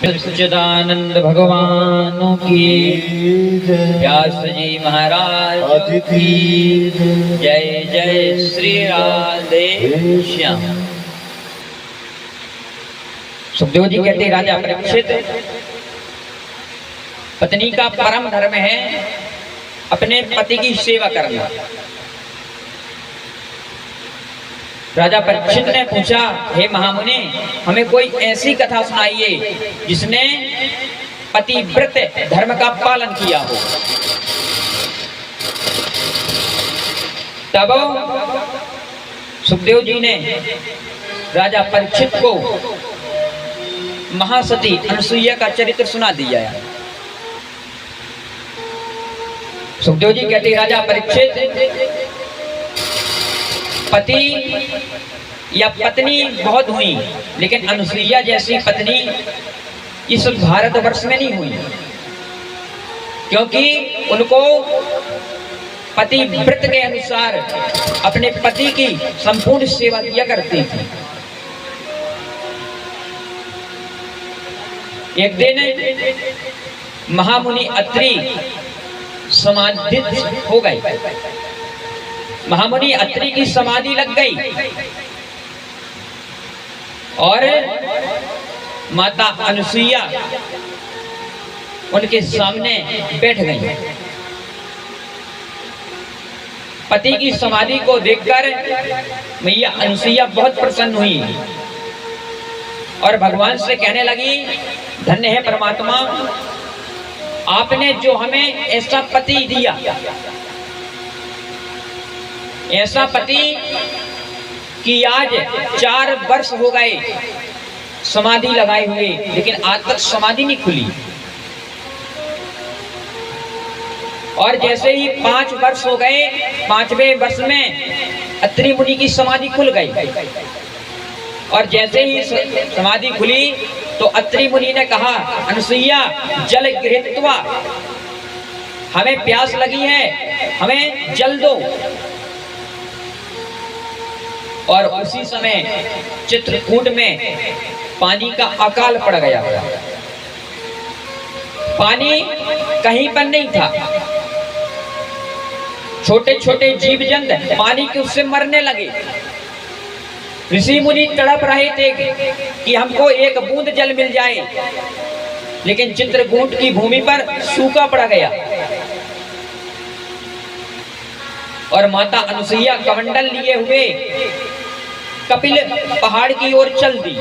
सच्चिदानंद भगवान की, व्यास जी महाराज की जय। जय श्री राधे श्याम। सुखदेव जी कहते राजा परीक्षित, पत्नी का परम धर्म है अपने पति की सेवा करना। राजा परीक्षित ने पूछा, हे महामुनि, हमें कोई ऐसी कथा सुनाइए जिसने पतिव्रत धर्म का पालन किया हो। तब सुखदेव जी ने राजा परीक्षित को महासती अनसुईया का चरित्र सुना दिया। सुखदेव जी कहते राजा परीक्षित, पति या पत्नी बहुत हुई, लेकिन अनुसुईया जैसी पत्नी इस भारतवर्ष में नहीं हुई, क्योंकि उनको पतिव्रत के अनुसार अपने पति की संपूर्ण सेवा किया करती थी। एक दिन महामुनि अत्रि समाधित हो गए। महामुनि अत्रि की समाधि लग गई और माता अनुसुईया उनके सामने बैठ गई। पति की समाधि को देखकर मैया अनुसुईया बहुत प्रसन्न हुई और भगवान से कहने लगी, धन्य है परमात्मा, आपने जो हमें ऐसा पति दिया, ऐसा पति कि आज 4 वर्ष हो गए समाधि लगाए हुए, लेकिन आज तक समाधि नहीं खुली। और जैसे ही 5 वर्ष हो गए, 5वें वर्ष में अत्रि मुनि की समाधि खुल गई। और जैसे ही समाधि खुली तो अत्रि मुनि ने कहा, अनुसुईया जल गृहीत्वा, हमें प्यास लगी है, हमें जल दो। और उसी समय चित्रकूट में पानी का अकाल पड़ गया। पानी कहीं पर नहीं था, छोटे छोटे जीव जंतु पानी के उससे मरने लगे। ऋषि मुनि तड़प रहे थे कि हमको एक बूंद जल मिल जाए, लेकिन चित्रकूट की भूमि पर सूखा पड़ गया। और माता अनुसुईया कमंडल लिए हुए कपिल पहाड़ की ओर चल दी।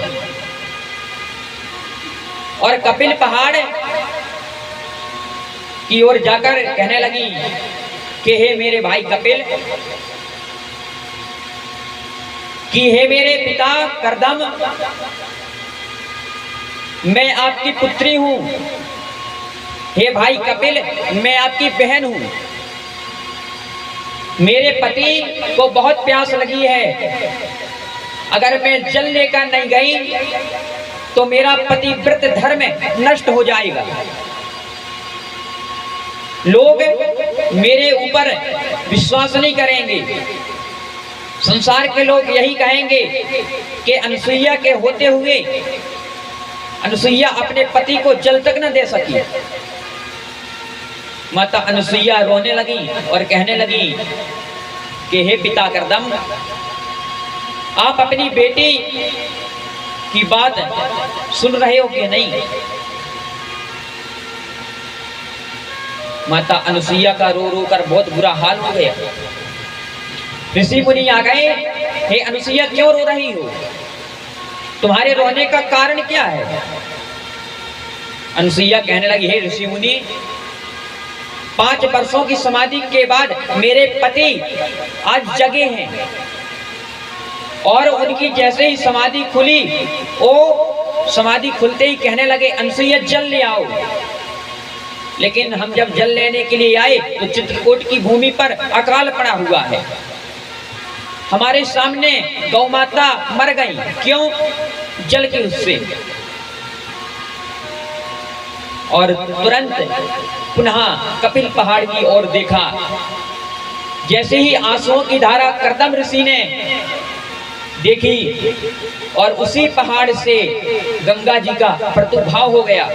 और कपिल पहाड़ की ओर जाकर कहने लगी कि हे मेरे भाई कपिल, कि हे मेरे पिता कर्दम, मैं आपकी पुत्री हूं। हे भाई कपिल, मैं आपकी बहन हूं। मेरे पति को बहुत प्यास लगी है, अगर मैं जल लेकर नहीं गई तो मेरा पतिव्रत धर्म नष्ट हो जाएगा। लोग मेरे ऊपर विश्वास नहीं करेंगे। संसार के लोग यही कहेंगे कि अनुसुईया के होते हुए अनुसुईया अपने पति को जल तक न दे सकी। माता अनुसुईया रोने लगी और कहने लगी कि हे पिता कर्दम, आप अपनी बेटी की बात सुन रहे हो कि नहीं? माता अनुसुईया का रो रो कर बहुत बुरा हाल हो गया। ऋषि मुनि आ गए, हे अनुसुईया क्यों रो रही हो? तुम्हारे रोने का कारण क्या है? अनुसुईया कहने लगी, हे ऋषि मुनि, 5 वर्षों की समाधि के बाद मेरे पति आज जगे हैं और उनकी जैसे ही समाधि खुली, वो समाधि खुलते ही कहने लगे, अनुसुईया जल ले आओ। लेकिन हम जब जल लेने के लिए आए तो चित्रकूट की भूमि पर अकाल पड़ा हुआ है। हमारे सामने गौ माता मर गई। क्यों? जल की उससे। और तुरंत पुनः कपिल पहाड़ की ओर देखा। जैसे ही आंसुओं की धारा कर्दम ऋषि ने देखी और उसी पहाड़ से गंगा जी का प्रादुर्भाव हो गया।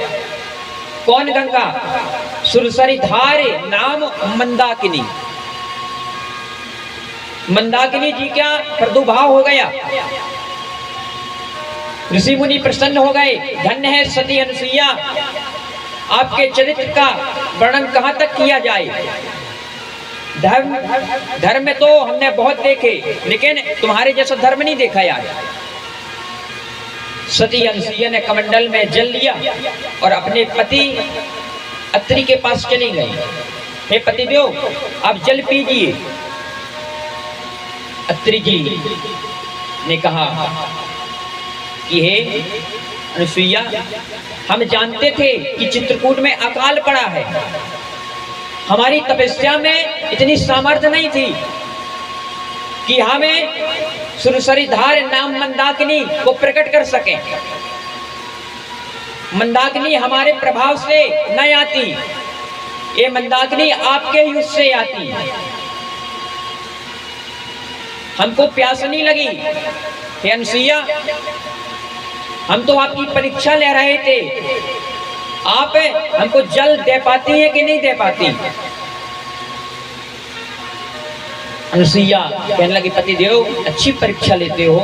कौन गंगा? सुरसरी धार नाम मंदाकिनी। मंदाकिनी जी का प्रादुर्भाव हो गया। ऋषि मुनि प्रसन्न हो गए। धन्य है सती अनुसुईया, आपके चरित्र का वर्णन कहां तक किया जाए। धर्म में तो हमने बहुत देखे, लेकिन तुम्हारे जैसा धर्म नहीं देखा यार। सती अनुसुईया ने कमंडल में जल लिया और अपने पति अत्रि के पास चली गई। हे पतिदेव, आप जल पीजिए। अत्रि जी ने कहा कि हे अनुसुईया, हम जानते थे कि चित्रकूट में अकाल पड़ा है। हमारी तपस्या में इतनी सामर्थ्य नहीं थी कि हमें सुरसरीधार नाम मंदाकिनी को प्रकट कर सके। मंदाकिनी हमारे प्रभाव से न आती, ये मंदाकिनी आपके ही उससे आती। हमको प्यास नहीं लगी। हे अनुसुईया, हम तो आपकी परीक्षा ले रहे थे, आप हमको जल दे पाती है कि नहीं दे पाती। अनुसुईया कहने लगी, पतिदेव अच्छी परीक्षा लेते हो।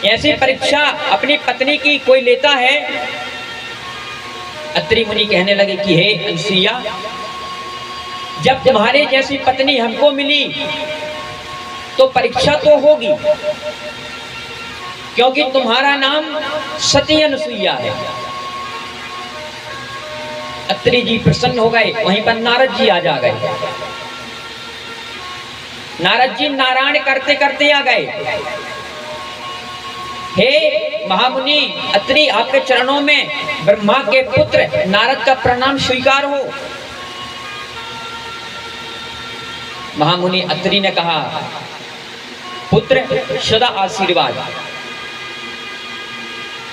ऐसी परीक्षा अपनी पत्नी की कोई लेता है? अत्रि मुनि कहने लगे कि हे अनुसुईया, जब तुम्हारे जैसी पत्नी हमको मिली तो परीक्षा तो होगी, क्योंकि तुम्हारा नाम सती अनुसुईया है। अत्रि जी प्रसन्न हो गए। वहीं पर नारद जी आ जा गए। नारद जी नारायण करते करते आ गए। हे महामुनि अत्रि, आपके चरणों में ब्रह्मा के पुत्र नारद का प्रणाम स्वीकार हो। महामुनि अत्रि ने कहा, पुत्र सदा आशीर्वाद।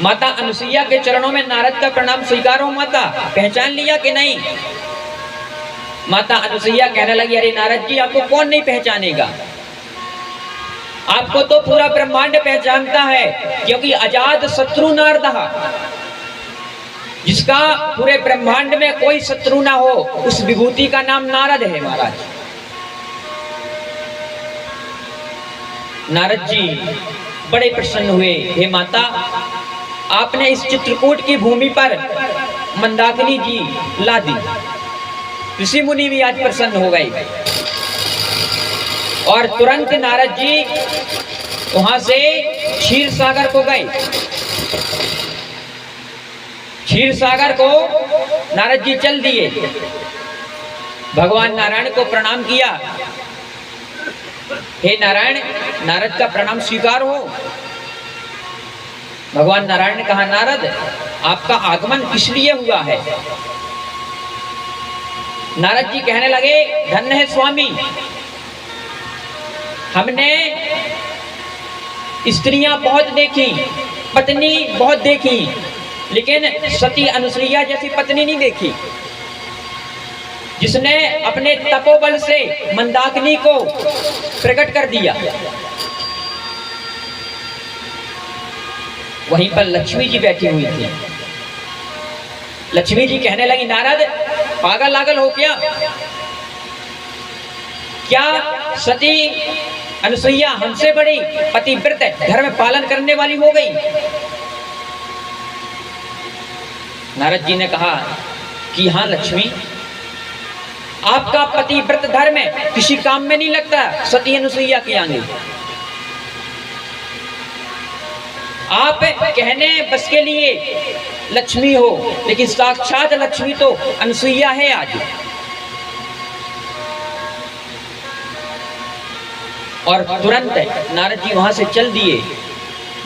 माता अनुसुईया के चरणों में नारद का प्रणाम स्वीकार हो। माता, पहचान लिया कि नहीं? माता अनुसुईया कहने लगी, अरे नारद जी, आपको कौन नहीं पहचानेगा? आपको तो पूरा ब्रह्मांड पहचानता है, क्योंकि अजात शत्रु नारद, जिसका पूरे ब्रह्मांड में कोई शत्रु ना हो, उस विभूति का नाम नारद है महाराज। नारद जी बड़े प्रसन्न हुए। हे माता, आपने इस चित्रकूट की भूमि पर मंदाकिनी जी ला दी। ऋषि मुनि भी आज प्रसन्न हो गए और तुरंत नारद जी वहां से क्षीर सागर को गए। क्षीर सागर को नारद जी चल दिए। भगवान नारायण को प्रणाम किया। हे नारायण, नारद का प्रणाम स्वीकार हो। भगवान नारायण ने कहा, नारद, आपका आगमन किस लिए हुआ है? नारद जी कहने लगे, धन्य है स्वामी, हमने स्त्रियां बहुत देखी, पत्नी बहुत देखी, लेकिन सती अनुसुईया जैसी पत्नी नहीं देखी, जिसने अपने तपोबल से मंदाकिनी को प्रकट कर दिया। वहीं पर लक्ष्मी जी बैठी हुई थी। लक्ष्मी जी कहने लगी, नारद, पागल लागल हो क्या? क्या सती अनुसुईया हमसे बड़ी पतिव्रत धर्म पालन करने वाली हो गई? नारद जी ने कहा कि हाँ लक्ष्मी, आपका पतिव्रत धर्म किसी काम में नहीं लगता सती अनुसुईया के आगे। आप कहने बस के लिए लक्ष्मी हो, लेकिन साक्षात लक्ष्मी तो अनुसुईया है आज। और तुरंत नारद जी वहां से चल दिए।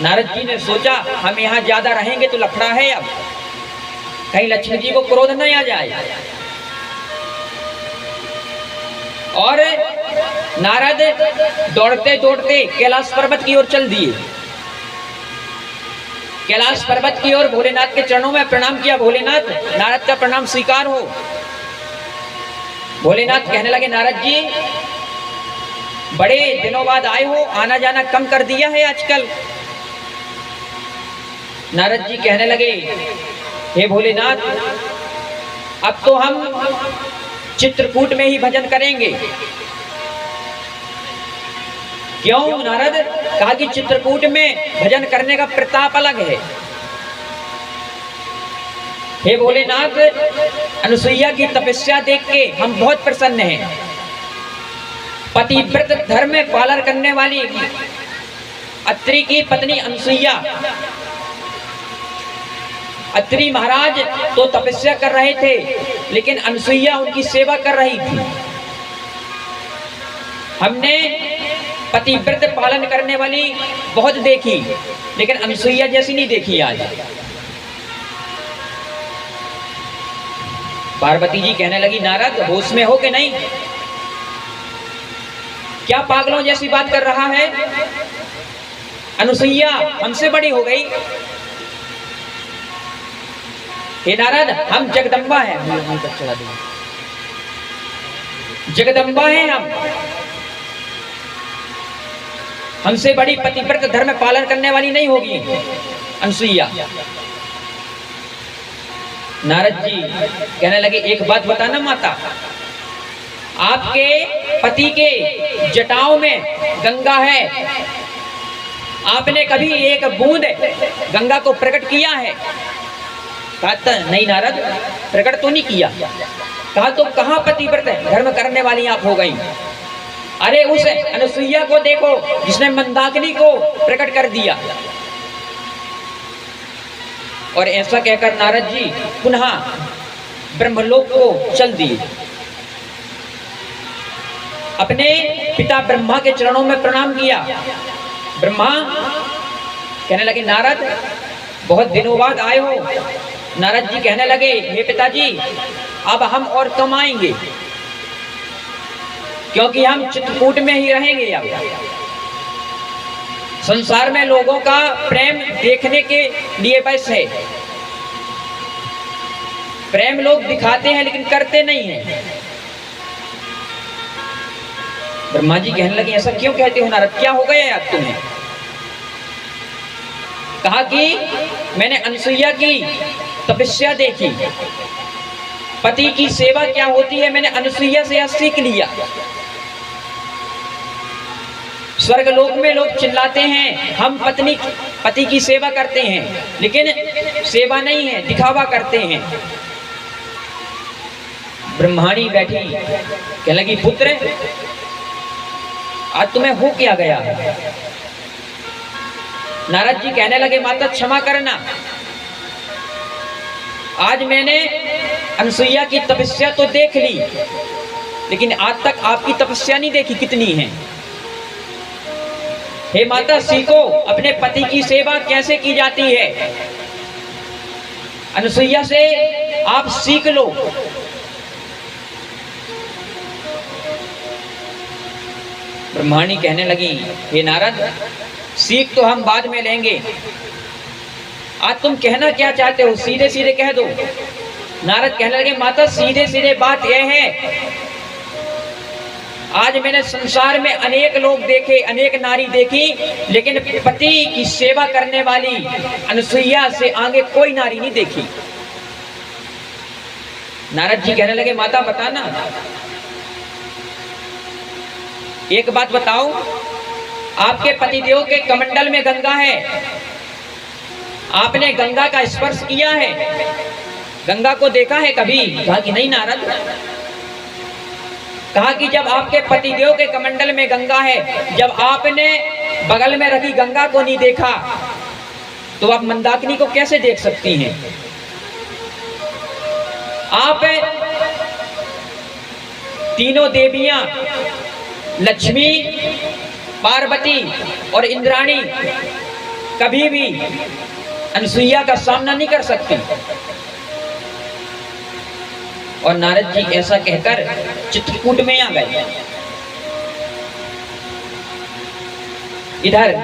नारद जी ने सोचा, हम यहाँ ज्यादा रहेंगे तो लफड़ा है, अब कहीं लक्ष्मी जी को क्रोध न आ जाए। और नारद दौड़ते दौड़ते कैलाश पर्वत की ओर चल दिए। कैलाश पर्वत की ओर भोलेनाथ के चरणों में प्रणाम किया। भोलेनाथ, नारद का प्रणाम स्वीकार हो। भोलेनाथ कहने लगे, नारद जी, बड़े दिनों बाद आए हो, आना जाना कम कर दिया है आजकल। नारद जी कहने लगे, हे भोलेनाथ, अब तो हम चित्रकूट में ही भजन करेंगे। क्यों नारद? कहा कि चित्रकूट में भजन करने का प्रताप अलग है। हे भोलेनाथ, अनुसुईया की तपस्या देख के हम बहुत प्रसन्न हैं। पतिव्रत धर्म में पालन करने वाली अत्रि की पत्नी अनुसुईया, अत्रि महाराज तो तपस्या कर रहे थे, लेकिन अनुसुईया उनकी सेवा कर रही थी। हमने पतिव्रत पालन करने वाली बहुत देखी, लेकिन अनुसुईया जैसी नहीं देखी आज। पार्वती जी कहने लगी, नारद होश में हो कि नहीं? क्या पागलों जैसी बात कर रहा है? अनुसुईया हमसे बड़ी हो गई। हे नारद, हम जगदम्बा हैं, जगदम्बा हैं हम। हमसे बड़ी पतिव्रत धर्म पालन करने वाली नहीं होगी अनुसुईया। नारद जी कहने लगे, एक बात बताना माता, आपके पति के जटाओं में गंगा है, आपने कभी एक बूंद गंगा को प्रकट किया है? कहा नहीं नारद, प्रकट तो नहीं किया। कहा तो कहां पतिव्रत धर्म करने वाली आप हो गई? अरे उस अनुसुईया को देखो जिसने मंदाकिनी को प्रकट कर दिया। और ऐसा कहकर नारद जी पुनः ब्रह्मलोक को चल दिए। अपने पिता ब्रह्मा के चरणों में प्रणाम किया। ब्रह्मा कहने लगे, नारद बहुत दिनों बाद आए हो। नारद जी कहने लगे, हे पिताजी, अब हम और कम आएंगे, क्योंकि हम चित्रकूट में ही रहेंगे। अब संसार में लोगों का प्रेम देखने के लिए बस है। प्रेम लोग दिखाते हैं लेकिन करते नहीं हैं। ब्रह्मा जी कहने लगे, ऐसा क्यों कहते हो नारद, क्या हो गया यार तुम्हें? कहा कि मैंने अनुसुईया की तपस्या देखी, पति की सेवा क्या होती है मैंने अनुसुईया से सीख लिया। स्वर्ग लोक में लोग चिल्लाते हैं हम पति की सेवा करते हैं, लेकिन सेवा नहीं है, दिखावा करते हैं। ब्रह्माणी बैठी कहने लगी, पुत्र आज तुम्हें हो क्या गया? नारद जी कहने लगे, माता क्षमा करना, आज मैंने अनुसुईया की तपस्या तो देख ली, लेकिन आज तक आपकी तपस्या नहीं देखी कितनी है। हे माता, सीखो अपने पति की सेवा कैसे की जाती है। अनुसुईया से आप सीख लो। ब्रह्माणी कहने लगी, हे नारद, सीख तो हम बाद में लेंगे, आज तुम कहना क्या चाहते हो सीधे सीधे कह दो। नारद कहने लगे, माता सीधे सीधे बात यह है, आज मैंने संसार में अनेक लोग देखे, अनेक नारी देखी, लेकिन पति की सेवा करने वाली अनुसुईया से आगे कोई नारी नहीं देखी। नारद जी कहने लगे, माता बताना, एक बात बताओ, आपके पतिदेव के कमंडल में गंगा है, आपने गंगा का स्पर्श किया है, गंगा को देखा है कभी? कहा कि नहीं नारद। कहा कि जब आपके पतिदेव के कमंडल में गंगा है, जब आपने बगल में रखी गंगा को नहीं देखा, तो आप मंदाकिनी को कैसे देख सकती हैं? आप तीनों देवियां लक्ष्मी, पार्वती और इंद्राणी कभी भी अनुसुईया का सामना नहीं कर सकती। और नारद जी ऐसा कहकर चित्रकूट में आ गए। इधर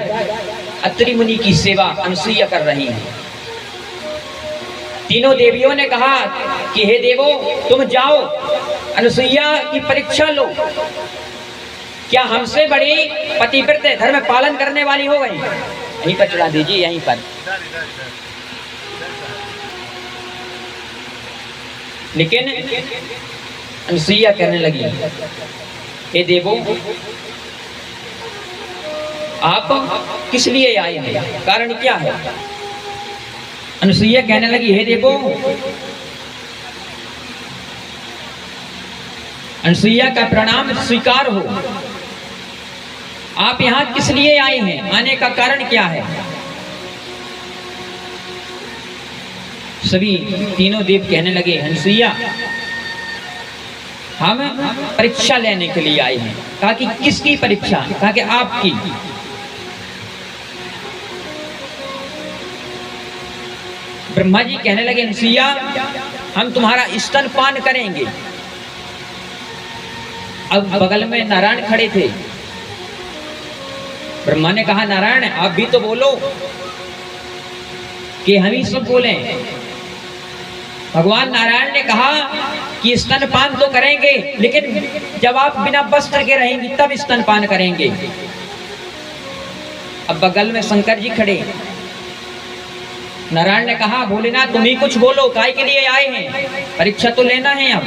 अत्रि मुनि की सेवा अनुसुईया कर रही है। तीनों देवियों ने कहा कि हे देवो, तुम जाओ अनुसुईया की परीक्षा लो, क्या हमसे बड़ी पतिव्रत धर्म पालन करने वाली हो गई? यहीं पर चढ़ा दीजिए, यहीं पर। लेकिन अनुसुईया कहने लगी, हे देवो, आप किस लिए आए हैं? कारण क्या है? अनुसुईया कहने लगी, हे देवो, अनुसुईया का प्रणाम स्वीकार हो। आप यहाँ किस लिए आए हैं? आने का कारण क्या है? सभी तीनों देव कहने लगे, अनुसुईया, हम परीक्षा लेने के लिए आए हैं। कहा कि किसकी परीक्षा? कहा कि आपकी। ब्रह्मा जी कहने लगे, अनुसुईया, हम तुम्हारा स्तनपान करेंगे। अब बगल में नारायण खड़े थे। ब्रह्मा ने कहा, नारायण आप भी तो बोलो कि हम ही सब बोले। भगवान नारायण ने कहा कि स्तनपान तो करेंगे, लेकिन जब आप बिना वस्त्र के रहेंगी तब स्तनपान करेंगे। अब बगल में शंकर जी खड़े। नारायण ने कहा, भोलेनाथ तुम ही कुछ बोलो, काय के लिए आए हैं? परीक्षा तो लेना है अब।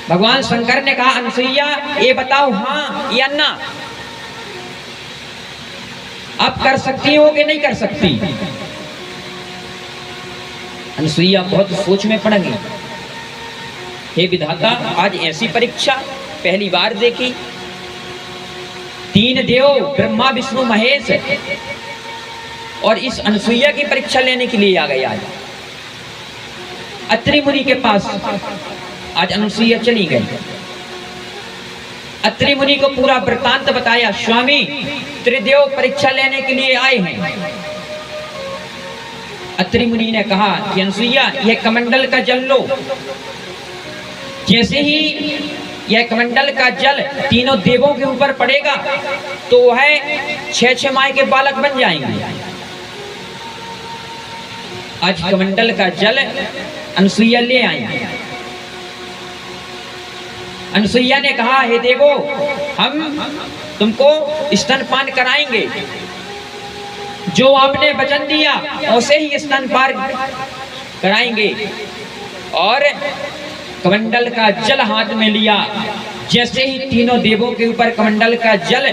भगवान शंकर ने कहा, अनुसुईया ये बताओ, हाँ या ना, आप कर सकती हो कि नहीं कर सकती? अनुसुईया बहुत सोच में पड़ गई। हे विधाता, आज ऐसी परीक्षा पहली बार देखी। तीन देव ब्रह्मा विष्णु महेश और इस अनुसुईया की परीक्षा लेने के लिए आ गए। आज अत्रि मुनि के पास आज अनुसुईया चली गई। अत्रि मुनि को पूरा वृत्तांत बताया, स्वामी त्रिदेव परीक्षा लेने के लिए आए हैं। अत्रि मुनि ने कहा कि अनुसुईया यह कमंडल का जल लो। जैसे ही यह कमंडल का जल तीनों देवों के ऊपर पड़ेगा तो वह 6 माह के बालक बन जाएंगे। आज कमंडल का जल अनुसुईया ले आई। अनुसुईया ने कहा, हे देवो, हम तुमको स्तनपान कराएंगे। जो आपने वचन दिया उसे ही स्तनपान कराएंगे। और कमंडल का जल हाथ में लिया। जैसे ही तीनों देवों के ऊपर कमंडल का जल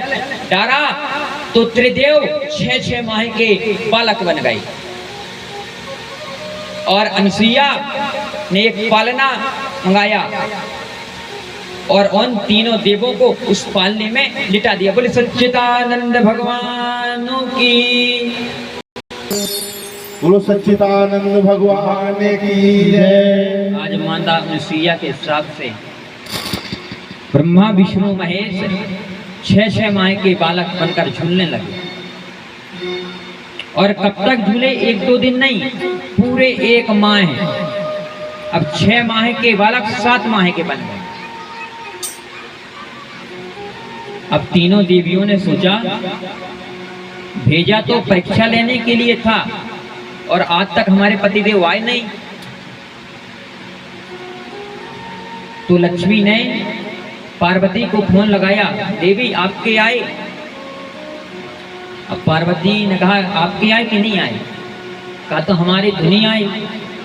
डाला तो त्रिदेव 6 माह के बालक बन गए। और अनुसुईया ने एक पालना मंगाया और उन तीनों देवों को उस पालने में लिटा दिया। बोले सच्चिदानंद भगवान की। बोलो सच्चिदानंद भगवान की जय। आज माता अनुसुईया के हिसाब से ब्रह्मा विष्णु महेश 6 माह के बालक बनकर झूलने लगे। और कब तक झूले? 1-2 दिन नहीं, पूरे 1 माह। अब 6 माह के बालक 7 माह के बन गए। अब तीनों देवियों ने सोचा, भेजा तो परीक्षा लेने के लिए था और आज तक हमारे पतिदेव आए नहीं। तो लक्ष्मी ने पार्वती को फोन लगाया, देवी आपके आए? अब पार्वती ने कहा, आपके आए कि नहीं आए? कहा तो हमारे तो नहीं आए।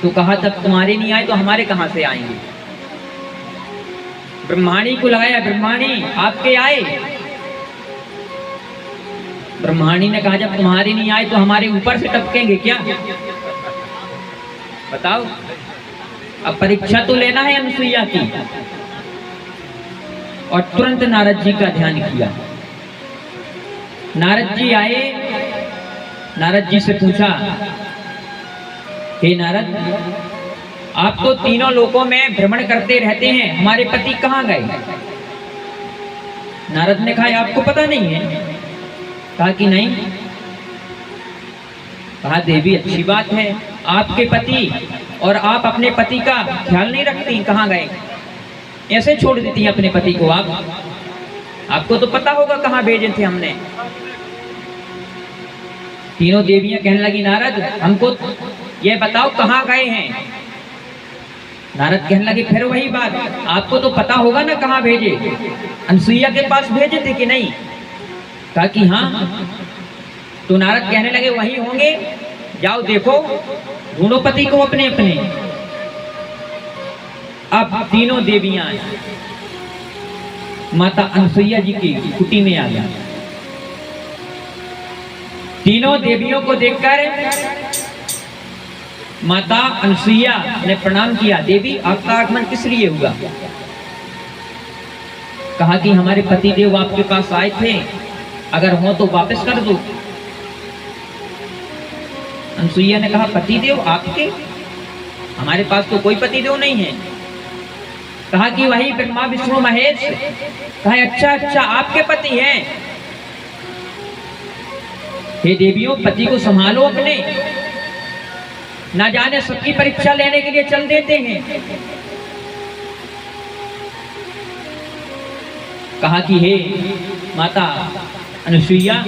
तो कहा तब तुम्हारे नहीं आए तो हमारे कहां से आएंगे? ब्रह्माणी को लगाया, ब्रह्माणी आपके आए? ब्रह्माणी ने कहा, जब तुम्हारे नहीं आए तो हमारे ऊपर से टपकेंगे क्या? बताओ। अब परीक्षा तो लेना है अनुसुईया की। और तुरंत नारद जी का ध्यान किया। नारद जी आए। नारद जी से पूछा, हे नारद, आप तो तीनों लोकों में भ्रमण करते रहते हैं, हमारे पति कहाँ गए? नारद ने कहा, आपको पता नहीं है? कहा कि नहीं। कहा, देवी अच्छी बात है, आपके पति और आप अपने पति का ख्याल नहीं रखती, कहाँ गए? ऐसे छोड़ देती हैं अपने पति को आप? आपको तो पता होगा कहाँ भेजे थे हमने। तीनों देवियां कहने लगी, नारद हमको ये बताओ कहाँ गए हैं? नारद कहने लगे फिर वही बात, आपको तो पता होगा ना कहाँ भेजे, अनसुईया के पास भेजे थे कि नहीं? कहा कि हाँ। तो नारद कहने लगे वही होंगे, जाओ देखो, ढूंढो पति को अपने अपने। अब तीनों देवियां माता अनसुईया जी की कुटी में आ गया। तीनों देवियों को देखकर माता अनसुईया ने प्रणाम किया। देवी, आपका आगमन किस लिए हुआ? कहा कि हमारे पति देव आपके पास आए थे, अगर हो तो वापस कर दो। अनसुईया ने कहा पति देव आपके? हमारे पास तो कोई पति देव नहीं है। कहा कि वही ब्रह्मा विष्णु महेश। कहा अच्छा अच्छा, आपके पति हैं। हे देवियों, पति को संभालो अपने, ना जाने सबकी परीक्षा लेने के लिए चल देते हैं। कहा कि हे माता अनसुईया,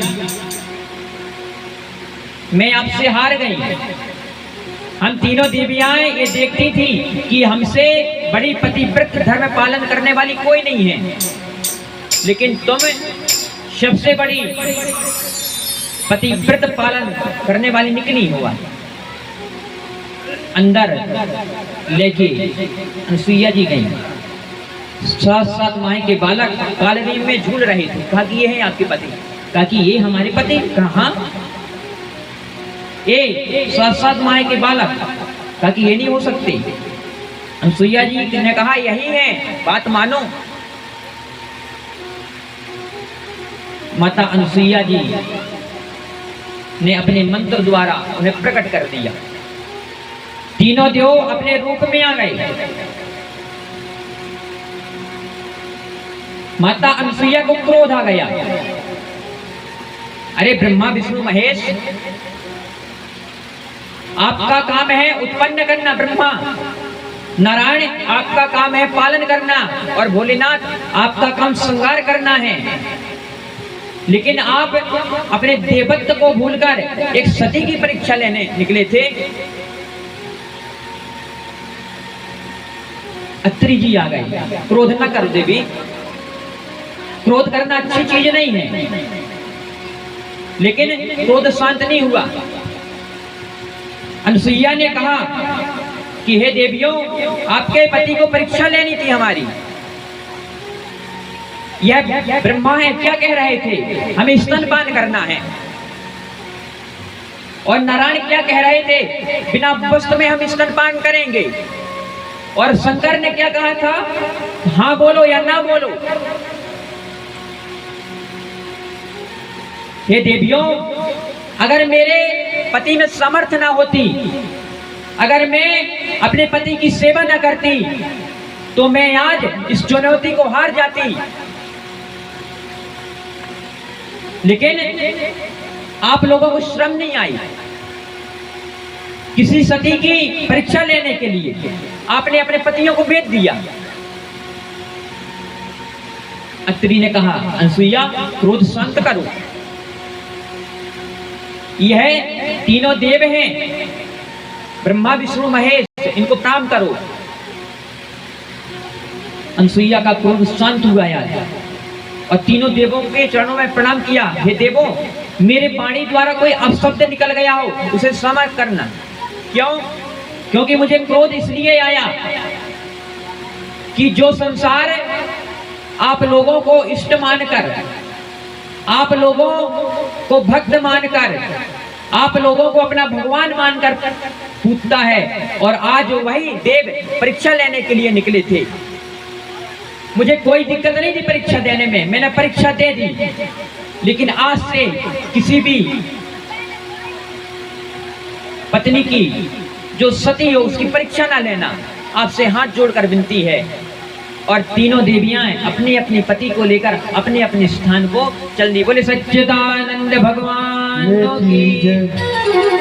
मैं आपसे हार गई। हम तीनों देवियां ये देखती थी कि हमसे बड़ी पतिव्रत धर्म पालन करने वाली कोई नहीं है, लेकिन तुम सबसे बड़ी पतिव्रत पालन करने वाली निकली हुआ। अंदर लेके अनसुईया जी गई। 7 माह के बालक कालरीम में झूल रहे थे। कहा कि ये हैं आपके पति? कहा कि ये हमारे पति। कहा ये 7 माह के बालक? कहा कि ये नहीं हो सकते। अनसुईया जी ने कहा यही है, बात मानो। माता अनसुईया जी ने अपने मंत्र द्वारा उन्हें प्रकट कर दिया। तीनों देव अपने रूप में आ गए। माता अनसुईया को क्रोध आ गया। अरे ब्रह्मा विष्णु महेश, आपका काम है उत्पन्न करना, ब्रह्मा नारायण आपका काम है पालन करना, और भोलेनाथ आपका काम श्रृंगार करना है। लेकिन आप अपने देवत्व को भूलकर एक सती की परीक्षा लेने निकले थे। अत्रि जी आ गई। क्रोध न कर देवी, क्रोध करना अच्छी चीज नहीं है, लेकिन क्रोध शांत नहीं हुआ। अनसुईया ने कहा कि हे देवियों, आपके पति को परीक्षा लेनी थी हमारी। यह ब्रह्मा है, क्या कह रहे थे? हमें स्तनपान करना है। और नारायण क्या कह रहे थे? बिना वस्त्र में हम स्तनपान करेंगे। और शंकर ने क्या कहा था? हाँ बोलो या ना बोलो। हे देवियों, अगर मेरे पति में सामर्थ्य ना होती, अगर मैं अपने पति की सेवा ना करती, तो मैं आज इस चुनौती को हार जाती। लेकिन आप लोगों को श्रम नहीं आई किसी सती की परीक्षा लेने के लिए। आपने अपने पतियों को भेज दिया। अत्रि ने कहा अनसुईया, क्रोध शांत करो। यह तीनों देव हैं, ब्रह्मा विष्णु महेश, इनको प्रणाम करो। अनसुईया का क्रोध शांत हुआ यार, और तीनों देवों के चरणों में प्रणाम किया। हे देवों, मेरे वाणी द्वारा कोई अपशब्द निकल गया हो, उसे क्षमा करना। क्यों? क्योंकि मुझे क्रोध इसलिए आया कि जो संसार आप लोगों को इष्ट मानकर, आप लोगों को भक्त मानकर, आप लोगों को अपना भगवान मानकर पूजता है, और आज वही देव परीक्षा लेने के लिए निकले थे। मुझे कोई दिक्कत नहीं थी परीक्षा देने में, मैंने परीक्षा दे दी। लेकिन आज से किसी भी पत्नी की जो सती हो उसकी परीक्षा ना लेना, आपसे हाथ जोड़कर विनती है। और तीनों देवियां अपने अपने पति को लेकर अपने अपने स्थान को चल दी। बोले सच्चिदानंद भगवान की जय।